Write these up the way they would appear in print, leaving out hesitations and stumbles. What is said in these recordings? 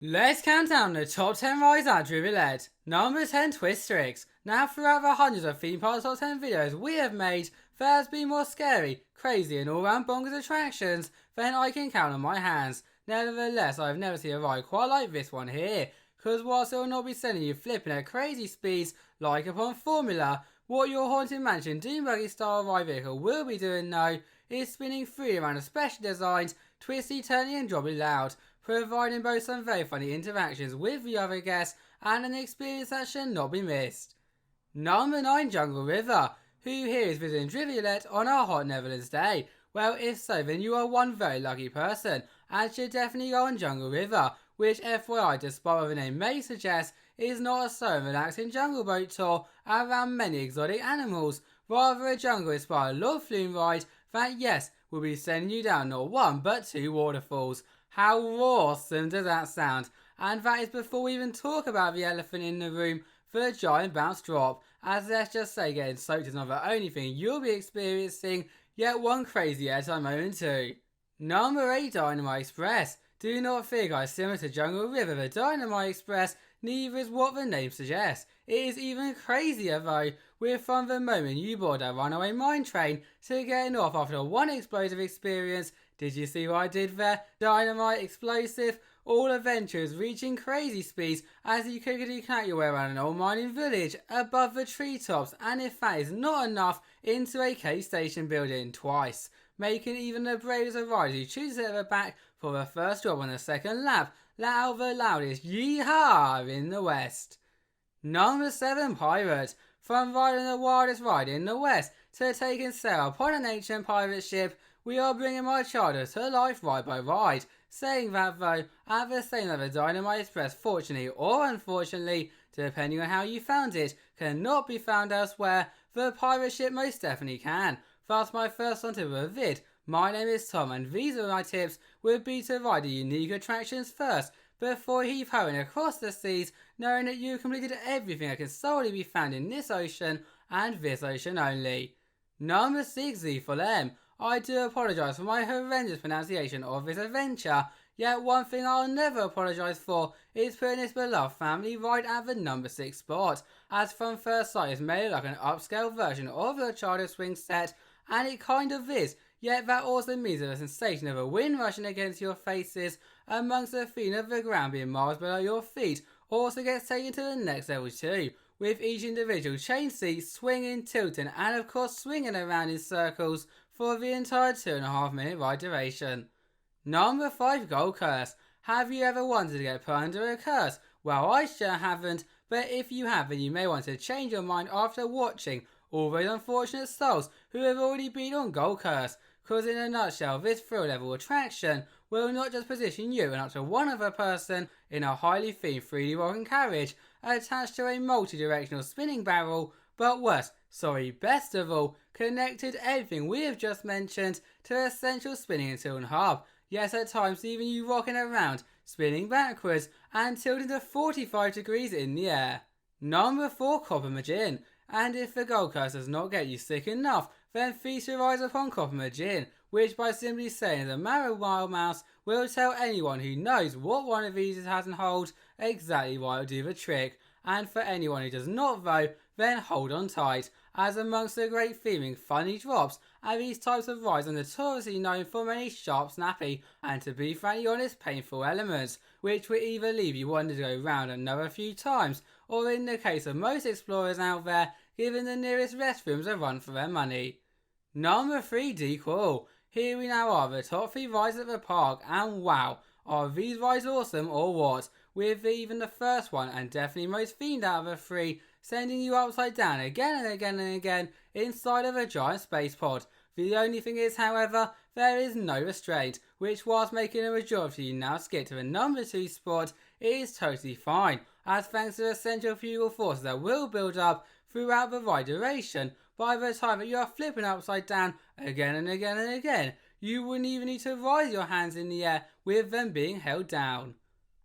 Let's count down the top 10 rides at Drievliet. Number 10, Twistrix. Now throughout the hundreds of theme park top 10 videos we have made, there has been more scary, crazy and all round bonkers attractions than I can count on my hands. Nevertheless, I have never seen a ride quite like this one here, cause whilst it will not be sending you flipping at crazy speeds like upon Formula, what your Haunted Mansion Dune Buggy style ride vehicle will be doing now is spinning free around a specially designed, twisty, turny and drobbly loud, providing both some very funny interactions with the other guests and an experience that should not be missed. Number 9, Jungle River. Who here is visiting Drievliet on a hot Netherlands day? Well, if so, then you are one very lucky person and should definitely go on Jungle River, which FYI, despite what the name may suggest, is not a slow and relaxing jungle boat tour around many exotic animals, rather a jungle-inspired Lord Flume ride that, yes, will be sending you down not one but two waterfalls. How awesome does that sound? And that is before we even talk about the elephant in the room, the giant bounce drop, as let's just say getting soaked is not the only thing you'll be experiencing, yet one crazy at a moment too. Number 8, Dynamite Express. Do not fear guys, similar to Jungle River, the Dynamite Express neither is what the name suggests. It is even crazier though, with from the moment you board a runaway mine train to getting off after one explosive experience. Did you see what I did there? Dynamite, explosive, all adventures reaching crazy speeds as you quickly connect your way around an old mining village above the treetops, and if that is not enough, into a K station building twice, making even the bravest of riders who choose to at the back for the first drop on the second lap let out the loudest yeehaw in the West. Number 7, Piraat. From riding the wildest ride in the West to taking sail upon an ancient pirate ship, we are bringing my childhood to life ride by ride. Saying that though, at the same level, Dynamite Express, fortunately or unfortunately, depending on how you found it, cannot be found elsewhere, the pirate ship most definitely can. Thus my first on tip of a vid. My name is Tom and these are my tips would be to ride the unique attractions first, before heave-hoeing across the seas, knowing that you completed everything that can solely be found in this ocean and this ocean only. Number 6, Zweefmolen. I do apologise for my horrendous pronunciation of this adventure, yet one thing I'll never apologise for is putting this beloved family ride at the number 6 spot, as from first sight it's made like an upscale version of the childhood swing set, and it kind of is, yet that also means that the sensation of a wind rushing against your faces amongst the feeling of the ground being miles below your feet also gets taken to the next level too, with each individual chain seat swinging, tilting and of course swinging around in circles for the entire 2.5 minute ride duration. Number 5, Goldcurse. Have you ever wanted to get put under a curse? Well, I sure haven't, but if you have, then you may want to change your mind after watching all those unfortunate souls who have already been on Goldcurse, because in a nutshell, this thrill level attraction will not just position you and up to one other person in a highly themed 3D rocking carriage attached to a multi-directional spinning barrel, but worse, best of all, connected everything we have just mentioned to a central spinning and tilting hub. Yes, at times even you rocking around, spinning backwards and tilting to 45 degrees in the air. Number 4, Kopermijn. And if the Goldcurse does not get you sick enough, then feast your eyes upon Kopermijn, which by simply saying the Marrow Wild Mouse will tell anyone who knows what one of these has in hold exactly why it'll do the trick. And for anyone who does not though, then hold on tight, as amongst the great theming funny drops are these types of rides are notoriously known for many sharp, snappy, and to be frankly honest, painful elements, which will either leave you wanting to go round another few times, or in the case of most explorers out there, giving the nearest restrooms a run for their money. Number 3, Kwal. Here we now are, the top 3 rides at the park, and wow, are these rides awesome or what? With even the first one, and definitely most themed out of the 3, sending you upside down again and again and again inside of a giant space pod. The only thing is, however, there is no restraint, which whilst making a majority of you now skip to the number 2 spot, is totally fine, as thanks to the centrifugal forces that will build up throughout the ride duration, by the time that you are flipping upside down again and again and again, you wouldn't even need to raise your hands in the air with them being held down.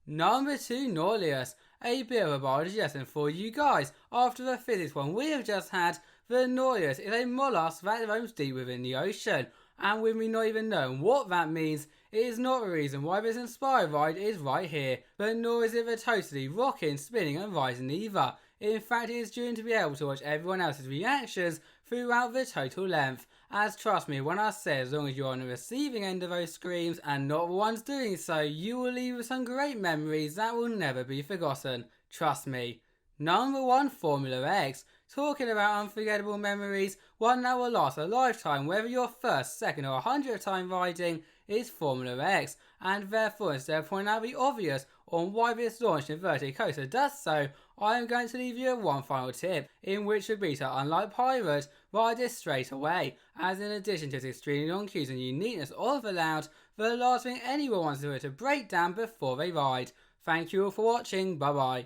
Number 2, Nautilus. A bit of a biology lesson for you guys. After the physics one we have just had, the Nautilus is a mollusk that roams deep within the ocean, and with me not even knowing what that means, it is not the reason why this inspired ride is right here, but nor is it the totally rocking, spinning and rising either. In fact, it is doomed to be able to watch everyone else's reactions throughout the total length, as trust me when I say as long as you're on the receiving end of those screams and not the ones doing so, you will leave with some great memories that will never be forgotten. Trust me. Number 1, Formula X. Talking about unforgettable memories, one that will last a lifetime whether your first, second or 100th time riding is Formula X, and therefore instead of pointing out the obvious on why this launched inverted coaster does so, I am going to leave you with one final tip, in which would be to, unlike Piraat, ride this straight away, as in addition to its extremely long queues and uniqueness of the layout, the last thing anyone wants to do is to break down before they ride. Thank you all for watching, bye bye.